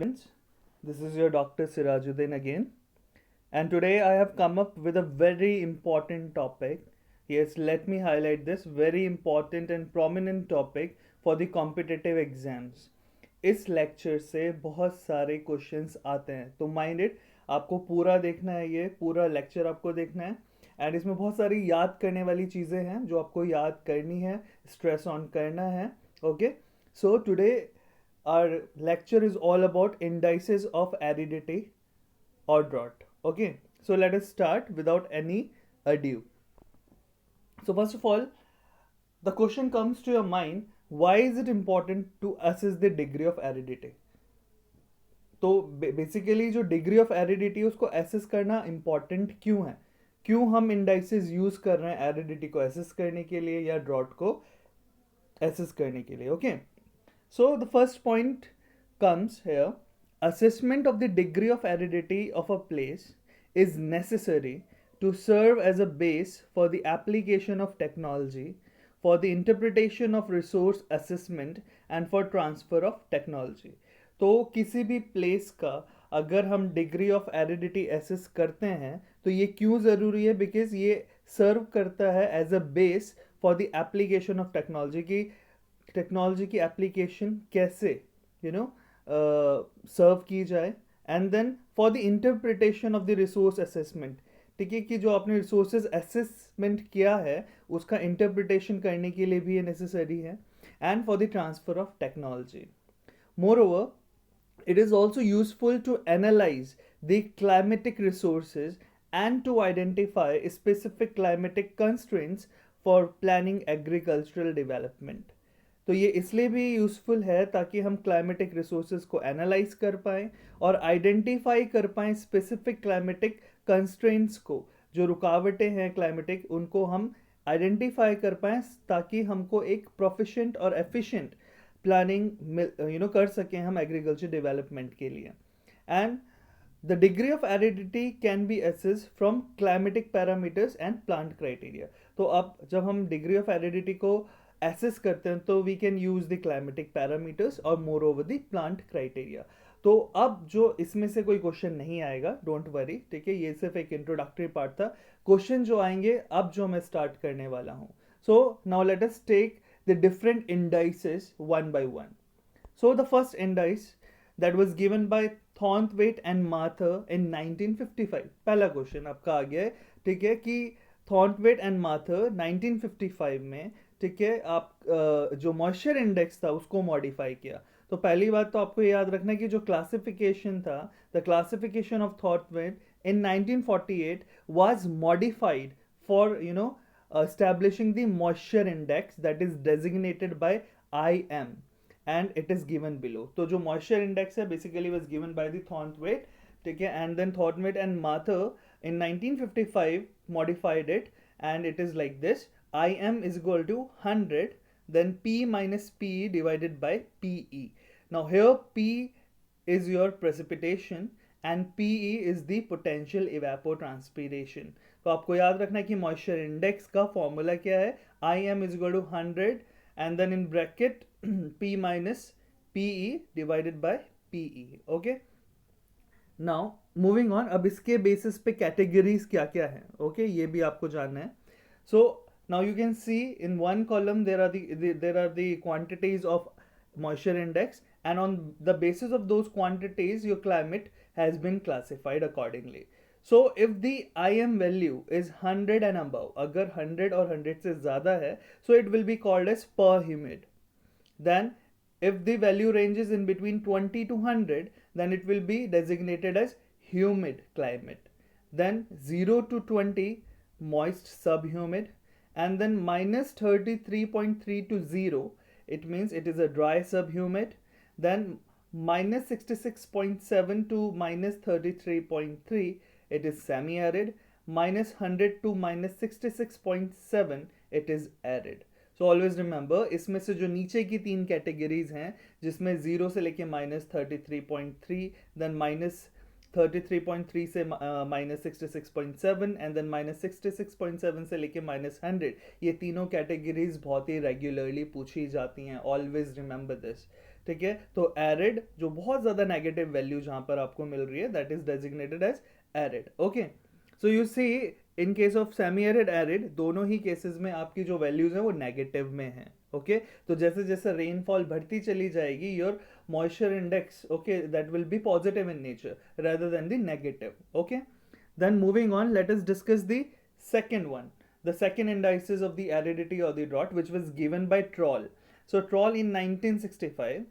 Friends, this is your Dr. Sirajuddin again, and today I have come up with a very important topic. Yes, let me highlight this very important and prominent topic for the competitive exams. इस lecture से बहुत सारे questions आते हैं, तो mind it, आपको पूरा देखना है, ये पूरा लेक्चर आपको देखना है। एंड इसमें बहुत सारी याद करने वाली चीज़ें हैं जो आपको याद करनी है, स्ट्रेस ऑन करना है। Okay, so today our lecture is all about indices of aridity or drought. Okay, so let us start without any ado. So first of all, the question comes to your mind, why is it important to assess the degree of aridity? तो basically जो degree of aridity उसको assess करना important क्यों है, क्यों हम indices use कर रहे हैं एरिडिटी को एसेस करने के लिए या ड्रॉट को एसेस करने के लिए। Okay, so the first point comes here. Assessment of the degree of aridity of a place is necessary to serve as a base for the application of technology, for the interpretation of resource assessment and for transfer of technology. तो किसी भी place का अगर हम degree of aridity assess करते हैं तो ये क्यों ज़रूरी है, बिकॉज ये सर्व करता है as a base for the application of technology की टेक्नोलॉजी की एप्लीकेशन कैसे सर्व की जाए, and then for the interpretation of the resource assessment. ठीक है, कि जो आपने रिसोर्सेज असेसमेंट किया है उसका इंटरप्रिटेशन करने के लिए भी ये नेसेसरी है, and for the transfer of technology. Moreover, it is also useful to analyze the climatic resources and to identify specific climatic constraints for planning agricultural development. तो ये इसलिए भी यूज़फुल है ताकि हम क्लाइमेटिक रिसोर्सेज को एनालाइज कर पाएँ और आइडेंटिफाई कर पाएँ स्पेसिफिक क्लाइमेटिक कंस्ट्रेंट्स को, जो रुकावटें हैं क्लाइमेटिक उनको हम आइडेंटिफाई कर पाएँ ताकि हमको एक प्रोफिशिएंट और एफिशिएंट प्लानिंग कर सकें हम एग्रीकल्चर डेवलपमेंट के लिए। And the degree of aridity can be assessed from climatic parameters and plant criteria. तो अब जब हम डिग्री ऑफ एरिडिटी को एसेस करते हैं तो we can use the climatic parameters और moreover the plant criteria. तो अब जो इसमें से कोई क्वेश्चन नहीं आएगा, डोंट वरी, ठीक है, ये सिर्फ एक इंट्रोडक्टरी पार्ट था। क्वेश्चन जो आएंगे अब जो मैं स्टार्ट करने वाला हूँ। So now let us take the different indices one by one. So the first indice that was given by Thornthwaite and Mathur in 1955, पहला क्वेश्चन आपका आ गया है, ठीक है, कि Thornthwaite and Mathur 1955 में, ठीक है, आप जो मॉइस्चर इंडेक्स था उसको मॉडिफाई किया। तो पहली बात तो आपको याद रखना है कि जो क्लासिफिकेशन था, the classification of Thornthwaite in 1948 was modified for establishing the moisture index that is designated by IM, and it is given below. तो जो moisture index है basically was given by the Thornthwaite, ठीक है, and then Thornthwaite and Mathur in 1955 modified it, and it is like this: IM is equal to 100, then P minus PE divided by PE. Now here P is your precipitation and PE is the potential evapotranspiration. तो आपको याद रखना है कि moisture index का formula क्या है, I M is equal to 100 and then in bracket P minus PE divided by PE. Okay, now moving on, अब इसके बेसिस पे कैटेगरीज क्या क्या हैं, ओके, ये भी आपको जानना है। So now you can see in one column there are the quantities of moisture index, and on the basis of those quantities your climate has been classified accordingly. So if the IM value is 100 and above, अगर 100 और 100 से ज़्यादा है, so it will be called as per humid. Then if the value ranges in between 20 to 100, then it will be designated as humid climate. Then 0 to 20, moist subhumid, and then minus 33.3 to 0, it means it is a dry subhumid. Then minus 66.7 to minus 33.3, it is semi-arid. Minus 100 to minus 66.7, it is arid. So always remember, इसमें से जो नीचे की तीन categories हैं, जिसमें 0 से लेके minus 33.3, then minus 33.3 से minus 66.7 and then minus 66.7 से लेके minus 100, ये तीनों कैटेगरीज बहुत ही रेगुलरली पूछी जाती हैं, ऑलवेज रिमेंबर दिस, ठीक है, तो एरिड जो बहुत ज़्यादा नेगेटिव वैल्यू जहाँ पर आपको मिल रही है, that is designated as arid. Okay, so you see in case of semi arid arid, दोनों ही केसेस में आपकी जो वैल्यूज हैं वो नेगेटिव में हैं. ओके, तो जैसे जैसे रेनफॉल बढ़ती चली जाएगी, your moisture index, okay, that will B positive in nature rather than the negative. Okay, then moving on, let us discuss the second one, the second indices of the aridity or the drought, which was given by Troll. So Troll in 1965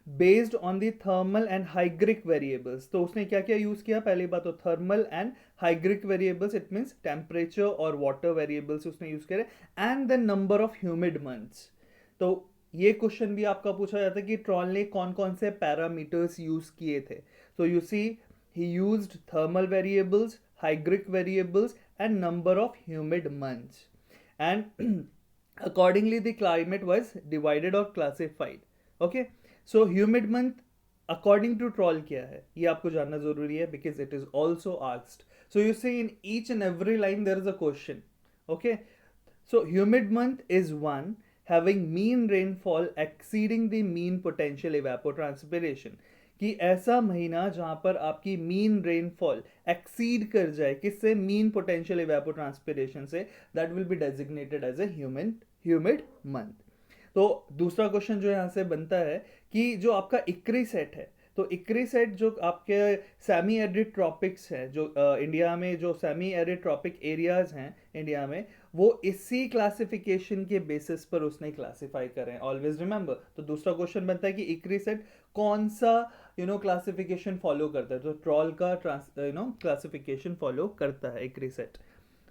based on the thermal and hygric variables. तो उसने क्या क्या use किया, पहली बात तो thermal and hygric variables, it means temperature और water variables उसने यूज करे, and the number of humid months. तो ये क्वेश्चन भी आपका पूछा जाता है कि ट्रॉल ने कौन कौन से पैरामीटर्स यूज किए थे. So you see he used thermal variables, hygric variables, and number of humid months, and accordingly the climate was divided or classified. Okay, so humid month according to Troll क्या है, ये आपको जानना जरूरी है, because it is also asked. So you see in each and every line there is a question. Okay, so humid month is one having mean rainfall exceeding the mean potential evapotranspiration. कि ऐसा महीना जहां पर आपकी mean rainfall exceed कर जाए किससे, mean potential evapotranspiration से, that will be designated as a humid month. तो दूसरा क्वेश्चन जो यहाँ से बनता है कि जो आपका इक्रीसेट है, तो इक्रीसेट जो आपके सेमी एरिड ट्रॉपिक्स हैं, जो इंडिया में जो सेमी एरिड ट्रॉपिक एरियाज हैं इंडिया में, वो इसी क्लासिफिकेशन के बेसिस पर उसने क्लासिफाई करें, ऑलवेज रिमेंबर. तो दूसरा क्वेश्चन बनता है कि इक्रीसेट कौन सा क्लासिफिकेशन फॉलो करता है, तो ट्रॉल का क्लासिफिकेशन फॉलो करता है ICRISAT.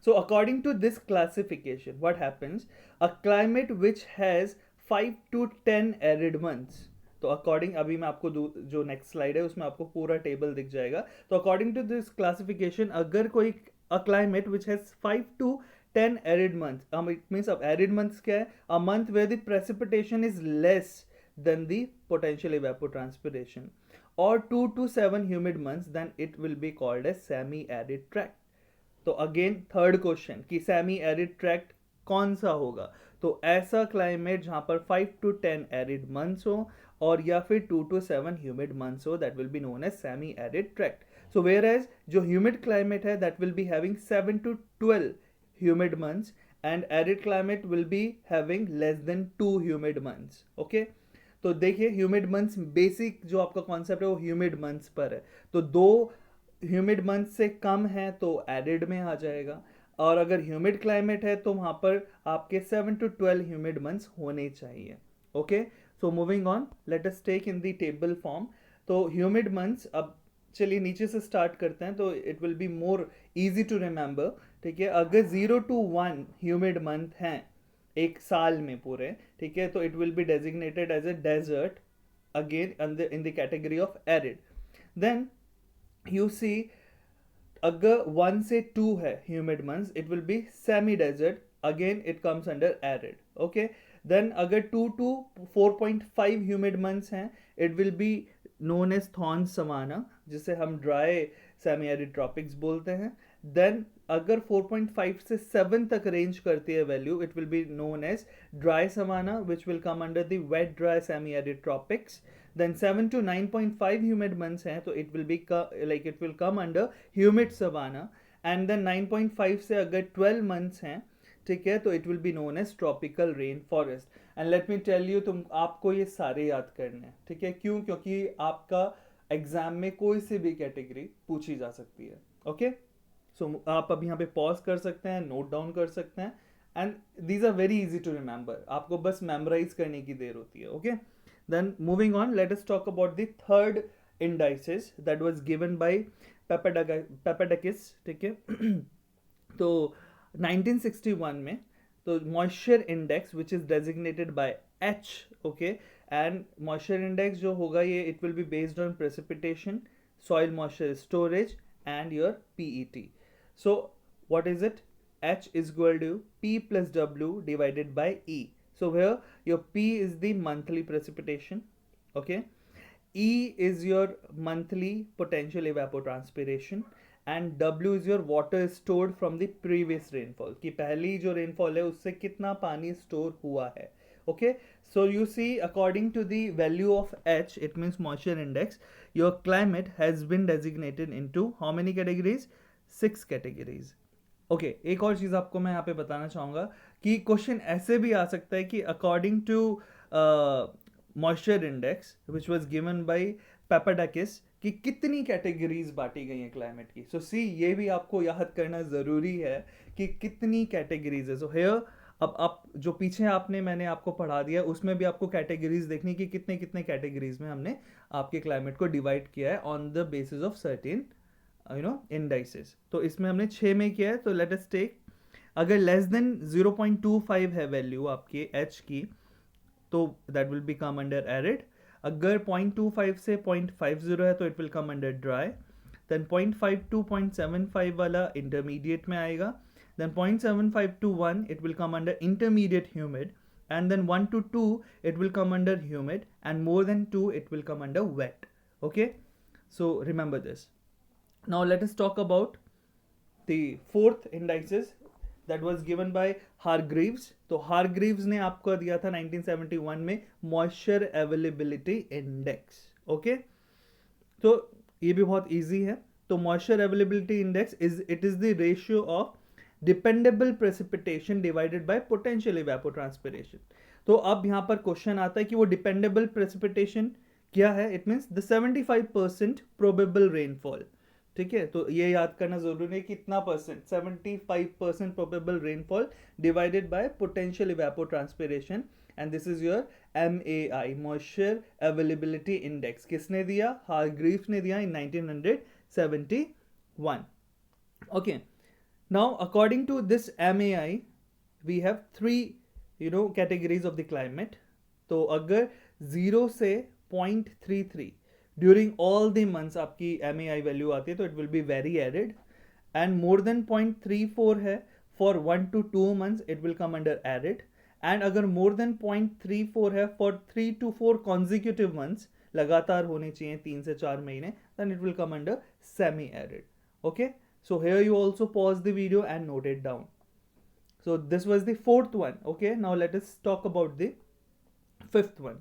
So according to this classification, what happens? A climate which has 5 to 10 arid months. तो अकॉर्डिंग, अभी मैं आपको जो नेक्स्ट स्लाइड है उसमें आपको पूरा टेबल दिख जाएगा. तो अकॉर्डिंग टू दिस क्लासिफिकेशन, अगर कोई a climate which has 5 to 10 arid months, it means अब एरिड मंथ्स क्या है, a month where the precipitation is less than the potential evapotranspiration, or 2 to 7 humid months, then it will be called as semi-arid tract. तो again third question कि semi arid tract कौन सा होगा, तो ऐसा climate जहां पर 5 to 10 एरिड मंथ्स हो और या फिर 2 to 7 ह्यूमिड मंथ्स हो, that will be known as semi arid tract. So where as जो ह्यूमिड क्लाइमेट है that will be having 7 to 12 humid months, and arid climate will be having less than 2 humid months. Okay, तो देखिए humid months, basic जो आपका concept है वो humid months पर है. तो दो ह्यूमिड मंथ से कम है तो एरिड में आ जाएगा, और अगर ह्यूमिड क्लाइमेट है तो वहां पर आपके 7 to 12 ह्यूमिड मंथ्स होने चाहिए. Okay, so moving on, let us take in the table form. तो ह्यूमिड मंथ्स, अब चलिए नीचे से स्टार्ट करते हैं, तो it will be more easy to remember. ठीक है, अगर 0 to 1 ह्यूमिड मंथ हैं एक साल में पूरे, ठीक है, तो it will be designated as a desert, again in the category of arid. Then you see अगर 1 से 2 है humid months, it will be semi desert, again it comes under arid. Okay, then अगर 2 to 4.5 humid months हैं, it will be known as thorn savanna, जिसे हम dry semi arid tropics बोलते हैं. then अगर 4.5 से 7 तक रेंज करती है value, it will be known as dry savanna, which will come under the wet dry semi arid tropics. then 7 to 9.5 humid months हैं, तो it will be like it will come under humid savanna. and then 9.5 से अगर 12 months हैं, ठीक है, तो it will be known as tropical rain forest. and let me tell you, तुम आपको ये सारे याद करने हैं, ठीक है, क्यों, क्योंकि आपका एग्जाम में कोई सी भी कैटेगरी पूछी जा सकती है. ओके, सो आप अब यहाँ पे पॉज कर सकते हैं, नोट डाउन कर सकते हैं, and these are very easy to remember, आपको बस मेमोराइज करने की देर होती है. Okay, then moving on, let us talk about the third indices that was given by Papadakis. ठीक है, तो 1961 में, तो moisture index which is designated by H. okay, and moisture index जो होगा ये it will be based on precipitation, soil moisture storage and your PET. so what is it? H is equal to P plus W divided by E. So here your P is the monthly precipitation, okay, E is your monthly potential evapotranspiration, and W is your water stored from the previous rainfall, कि पहली जो rainfall है उससे कितना पानी store हुआ है. Okay, so you see, according to the value of H, it means moisture index, your climate has been designated into how many categories? 6 categories. Okay एक और चीज़ आपको मैं यहाँ पे बताना चाहूँगा कि क्वेश्चन ऐसे भी आ सकता है कि according to moisture index which was given by Papadakis कि कितनी कैटेगरीज बांटी गई हैं क्लाइमेट की. सो सी ये भी आपको याद करना ज़रूरी है कि कितनी कैटेगरीज है. सो हेयर अब आप जो पीछे आपने मैंने आपको पढ़ा दिया उसमें भी आपको कैटेगरीज देखनी कि कितने कितने कैटेगरीज में हमने आपके क्लाइमेट को डिवाइड किया है on the basis of certain indices. तो इसमें हमने 6 में किया है. तो लेट अस टेक, अगर लेस देन 0.25 है वैल्यू आपके एच की तो that will be come under arid. अगर 0.25 से 0.50 है तो it will come under dry. Then 0.5 to 0.75 वाला इंटरमीडिएट में आएगा. Then 0.75 to 1 it will come under intermediate humid, and then 1 to 2 it will come under humid, and more than 2 it will come under wet. Okay, so remember this. Now let us talk about the fourth indices that was given by Hargreaves. तो Hargreaves ने आपको दिया था 1971 में moisture availability index. Okay, तो ये भी बहुत easy है. तो moisture availability index is the ratio of dependable precipitation divided by potential evapotranspiration. तो अब यहाँ पर क्वेश्चन आता है कि वो dependable precipitation क्या है. It means the 75% probable rainfall. ठीक है, तो ये याद करना जरूरी है कि कितना percent, 75% probable rainfall divided by potential evapotranspiration, and this is your MAI, moisture availability index. किसने दिया? हार्ग्रीव्स ने दिया in 1971. Okay, now according to this MAI we have three categories of the climate. तो अगर 0 से 0.33 ड्यूरिंग ऑल द मंथ्स आपकी MAI value आती है तो it will be very arid, and more than 0.34 है for 1 to 2 months it will come under arid, and अगर more than 0.34 है फॉर 3 to 4 consecutive months, लगातार होने चाहिए 3 से 4 महीने, then it will come under semi arid. Okay, so here you also pause the video and note it down. So this was the fourth one. Okay, now let us talk about the fifth one.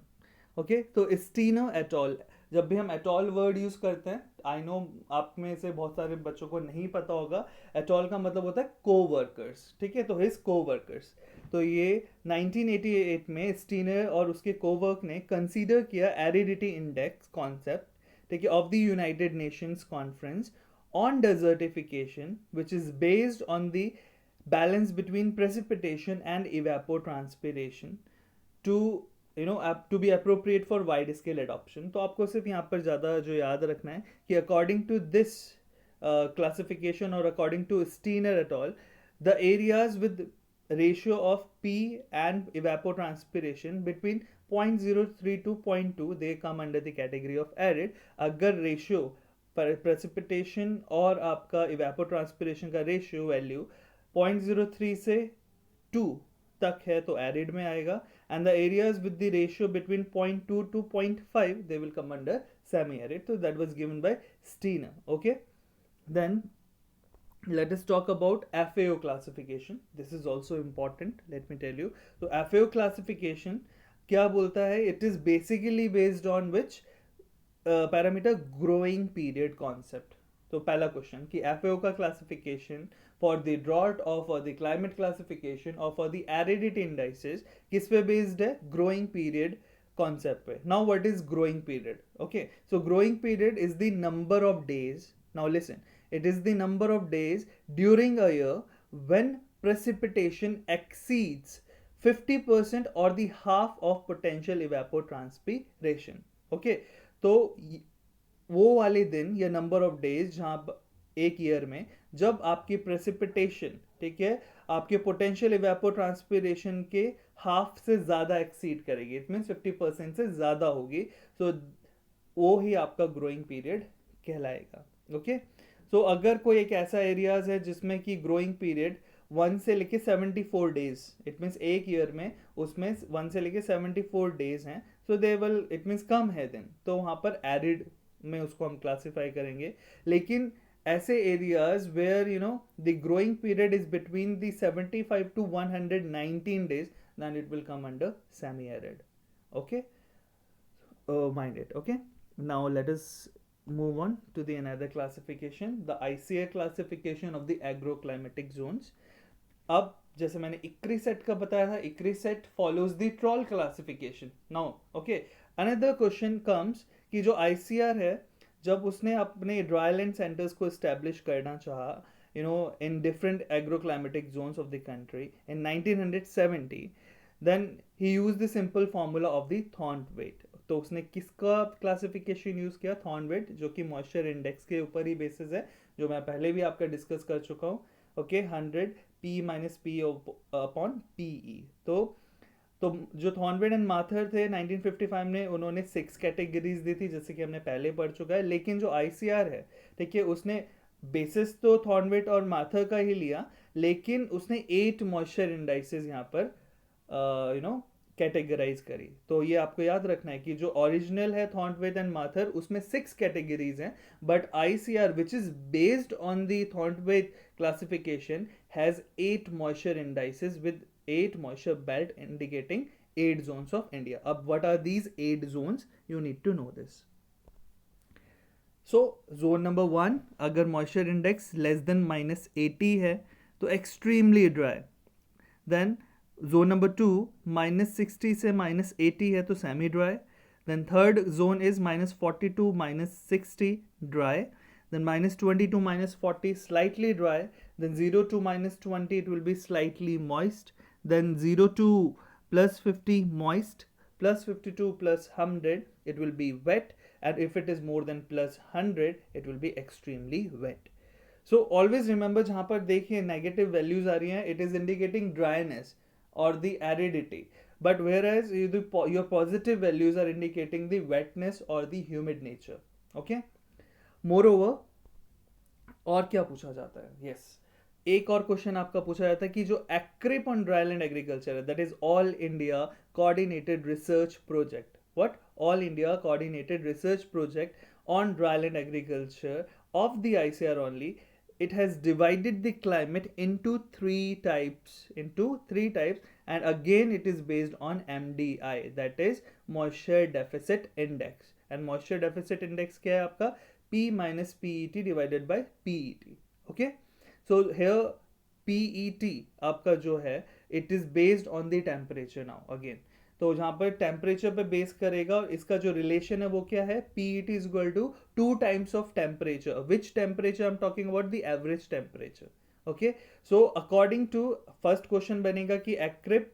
Okay, तो Steiner et al. जब भी हम atoll word use करते हैं, I know आप में से बहुत सारे बच्चों को नहीं पता होगा, एटॉल का मतलब होता है को-वर्कर्स. ठीक है, तो हिज को-वर्कर्स. तो ये 1988 में स्टीनर और उसके को-वर्क ने कंसीडर किया एरिडिटी इंडेक्स कॉन्सेप्ट, ठीक है, of the United Nations conference on desertification, which is based on the balance between precipitation and evapotranspiration to to be appropriate for wide scale adoption. तो आपको सिर्फ यहाँ पर ज़्यादा जो याद रखना है कि according to this classification or according to Steiner et al, the areas with ratio of P and evapotranspiration between 0.03 to 0.2 they come under the category of arid. अगर ratio प्रेसिपिटेशन और आपका इवेपोट्रांसपिरेशन का रेशियो वैल्यू 0.03 से 2 तक है तो arid में आएगा, and the areas with the ratio between 0.2 to 0.5 they will come under semi arid. तो that was given by Steiner. Okay, then let us talk about FAO classification. This is also important, let me tell you. So FAO classification क्या बोलता है? It is basically based on which parameter growing period concept. तो पहला question कि FAO का classification for the draught और for the climate classification और for the aridity indices किस पे बेस्ड है? ग्रोइंग पीरियड कॉन्सेप्ट पे. Now what is growing period? Okay, so growing period is the number of days. Now listen, it is the number of days during a year when precipitation exceeds 50% or the half of potential evapotranspiration. Okay, तो वो वाले दिन या number of days जहाँ एक year में जब आपकी प्रेसिपिटेशन, ठीक है, आपके पोटेंशियल इवेपोट्रांसपिरेशन के हाफ से ज़्यादा एक्सीड करेगी, इट मीन्स 50% से ज़्यादा होगी, सो वो ही आपका ग्रोइंग पीरियड कहलाएगा. ओके, सो अगर कोई एक ऐसा एरियाज है जिसमें कि ग्रोइंग पीरियड 1 से लेके 74 डेज, इट मीन्स एक ईयर में उसमें 1 से लेके 74 डेज हैं, सो दे विल, इट मीन्स कम है दिन, तो वहाँ पर एरिड में उसको हम क्लासीफाई करेंगे. लेकिन ऐसे areas where the growing period is between the 75 to 119 days, then it will come under semi-arid. Okay, mind it. Okay, now let us move on to the another classification, the ICAR classification of the agro-climatic zones. अब जैसे मैंने ICRISAT का बताया था, ICRISAT follows the Troll classification. Now, okay, another question comes कि जो ICR है, जब उसने अपने ड्राईलैंड सेंटर्स को इस्टेब्लिश करना चाहा, you know, in different agroclimatic zones of the country in 1970, then he used the simple formula of the Thornthwaite. तो उसने किसका क्लासिफिकेशन यूज किया? थॉर्नवेट, जो कि मॉइस्चर इंडेक्स के ऊपर ही बेसिस है, जो मैं पहले भी आपका डिस्कस कर चुका हूँ. Okay, 100 P minus P upon PE. तो जो थॉर्नवेट एंड माथर थे 1955 में, उन्होंने 6 कैटेगरीज दी थी, जैसे कि हमने पहले पढ़ चुका है. लेकिन जो आईसीआर है, ठीक है, उसने बेसिस तो थॉर्नवेट और माथर का ही लिया, लेकिन उसने 8 मॉइस्चर इंडाइसेस यहाँ पर कैटेगराइज करी. तो ये आपको याद रखना है कि जो ओरिजिनल है थॉर्नथवेट एंड माथर, उसमें 6 कैटेगरीज हैं, but ICR which is based on the Thornthwaite classification has 8 moisture indices with 8 moisture belt indicating 8 zones of India. अब what are these 8 zones? You need to know this. So zone number 1, अगर moisture index less than -80 है तो extremely dry. Then zone number 2, -60 से -80 है तो semi dry. Then third zone is -42 to -60 dry. Then -20 to -40 slightly dry. Then 0 to -20 it will be slightly moist. Then 0 to +50 moist. +52 +100 it will be wet. And if it is more than +100 it will be extremely wet. So always remember, जहाँ पर देखिए negative values आ रही हैं, it is indicating dryness or the aridity. But whereas your positive values are indicating the wetness or the humid nature. Okay. Moreover, और क्या पूछा जाता है? Yes, एक और क्वेश्चन आपका पूछा जाता है कि जो एक्रिप ऑन ड्राईलैंड एग्रीकल्चर है, that is all India coordinated research project. What? All India coordinated research project on dryland agriculture of the ICR only. It has divided the climate into three types, and again it is based on MDI, that is moisture deficit index. And moisture deficit index क्या है आपका? P minus PET divided by PET. Okay, so here PET आपका जो है, it is based on the temperature now again. तो जहाँ पर temperature पे बेस करेगा, और इसका जो रिलेशन है वो क्या है? PET is equal to 2 times of temperature. Which temperature? I am talking about the average temperature. Okay, so according to first question बनेगा कि एक्रिप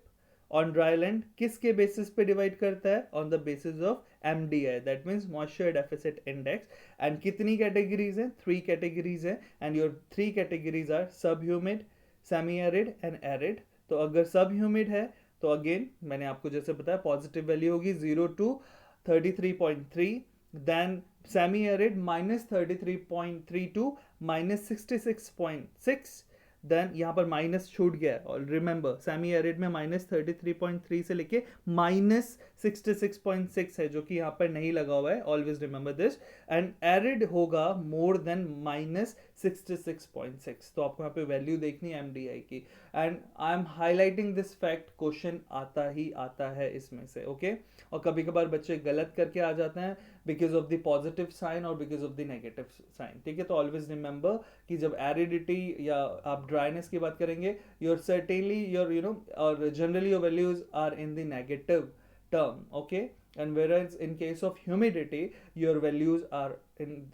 ऑन ड्राईलैंड किसके बेसिस पे डिवाइड करता है? On the basis of MDI, that means moisture deficit index. And कितनी categories हैं? 3 कैटेगरीज हैं, and your 3 categories are sub humid, semi arid and arid. तो अगर सब ह्यूमिड है तो अगेन मैंने आपको जैसे बताया, पॉजिटिव वैल्यू होगी 0 to 33.3. Then semi arid -33.3 to -66.6. Then यहाँ पर माइनस छूट गया है, और रिमेंबर सेमी एरिड में -33.3 से लेके -66.6 है, जो कि यहाँ पर नहीं लगा हुआ है. Always remember this. And arid होगा मोर देन -66.6. तो आपको यहाँ पे वैल्यू देखनी है MDI की. And I am highlighting this fact, question आता ही आता है इसमें से. ओके, और कभी कभार बच्चे गलत करके आ जाते हैं because of the positive sign और because of the negative sign. ठीक है, तो ऑलवेज रिमेंबर कि जब एरिडिटी या आप ड्राइनेस की बात करेंगे, योर सर्टेनली योर और generally your values are in the negative term. Okay, and whereas in case of humidity your values are in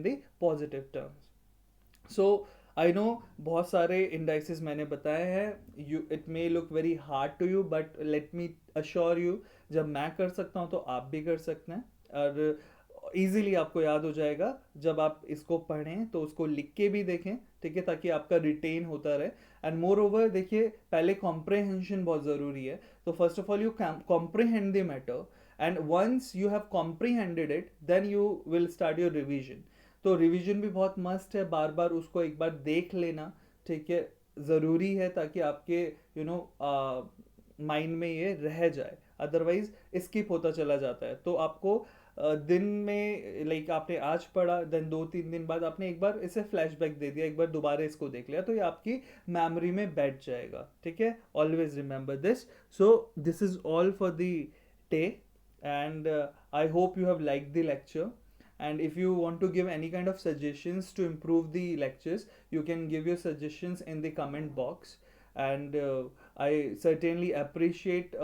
the positive terms. So I know बहुत सारे indices मैंने बताए हैं. It may look very hard to you, but let me assure you, जब मैं कर सकता हूँ तो आप भी कर सकते हैं, और ईजिली आपको याद हो जाएगा. जब आप इसको पढ़ें तो उसको लिख के भी देखें, ठीक है, ताकि आपका रिटेन होता रहे. एंड मोर ओवर देखिए, पहले कॉम्प्रहेंशन बहुत ज़रूरी है. तो first of all you comprehend the matter, and once you have comprehended it then you will start your revision. तो रिविजन भी बहुत मस्ट है, बार बार उसको एक बार देख लेना, ठीक है, ज़रूरी है, ताकि आपके माइंड में ये रह जाए. अदरवाइज स्किप होता चला जाता है. तो आपको दिन में लाइक आपने आज पढ़ा, देन 2-3 दिन बाद आपने एक बार इसे फ्लैशबैक दे दिया, एक बार दोबारा इसको देख लिया, तो ये आपकी मेमोरी में बैठ जाएगा, ठीक है. Always remember this. So this is all for the day, and I hope you have liked the lecture. And if you want to give any kind of suggestions to improve the lectures, you can give your suggestions in the comment box. And I certainly appreciate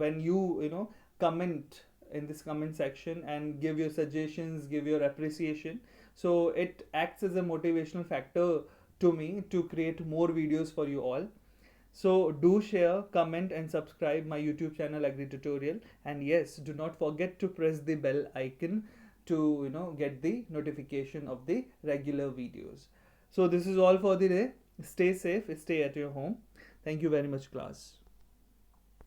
when you know, comment in this comment section and give your suggestions, give your appreciation. So it acts as a motivational factor to me to create more videos for you all. So do share, comment and subscribe my YouTube channel Agri-Tutorial. And yes, do not forget to press the bell icon to, you know, get the notification of the regular videos. So this is all for the day. Stay safe, stay at your home. Thank you very much, class.